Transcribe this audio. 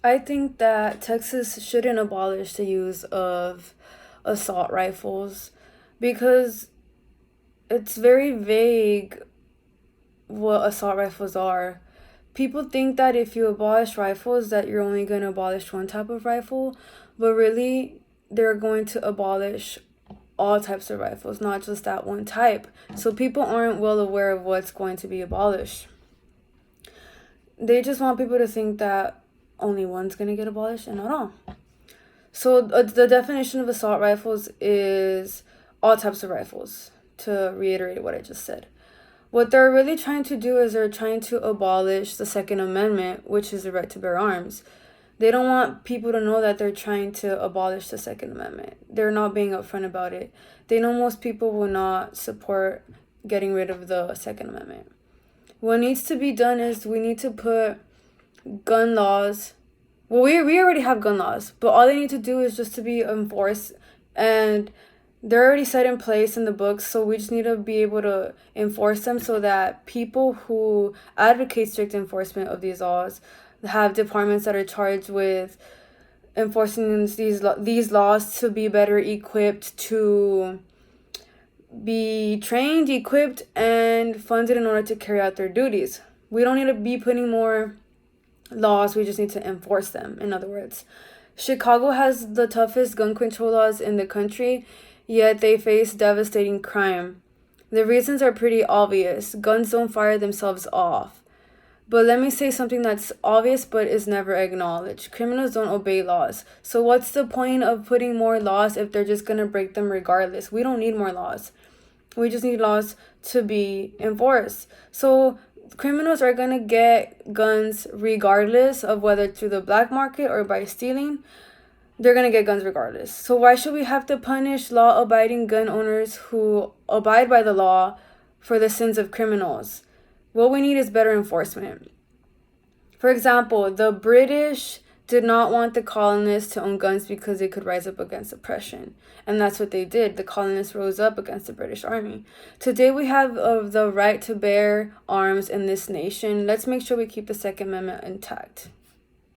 I think that Texas shouldn't abolish the use of assault rifles because it's very vague what assault rifles are. People think that if you abolish rifles that you're only going to abolish one type of rifle, but really they're going to abolish all types of rifles, not just that one type. So people aren't well aware of what's going to be abolished. They just want people to think that only one's going to get abolished and not all. So the definition of assault rifles is all types of rifles, to reiterate what I just said. What they're really trying to do is they're trying to abolish the Second Amendment, which is the right to bear arms. They don't want people to know that they're trying to abolish the Second Amendment. They're not being upfront about it. They know most people will not support getting rid of the Second Amendment. What needs to be done is we need to put gun laws. Well, we already have gun laws, but all they need to do is just to be enforced, and they're already set in place in the books, so we just need to be able to enforce them so that people who advocate strict enforcement of these laws have departments that are charged with enforcing these laws to be better equipped, to be trained, equipped, and funded in order to carry out their duties. We don't need to be putting more laws, we just need to enforce them, in other words. Chicago has the toughest gun control laws in the country, yet they face devastating crime. The reasons are pretty obvious. Guns don't fire themselves off. But let me say something that's obvious but is never acknowledged. Criminals don't obey laws. So what's the point of putting more laws if they're just going to break them regardless? We don't need more laws. We just need laws to be enforced. So criminals are going to get guns regardless of whether through the black market or by stealing. They're going to get guns regardless. So why should we have to punish law-abiding gun owners who abide by the law for the sins of criminals? What we need is better enforcement. For example, the British did not want the colonists to own guns because they could rise up against oppression. And that's what they did. The colonists rose up against the British Army. Today we have the right to bear arms in this nation. Let's make sure we keep the Second Amendment intact.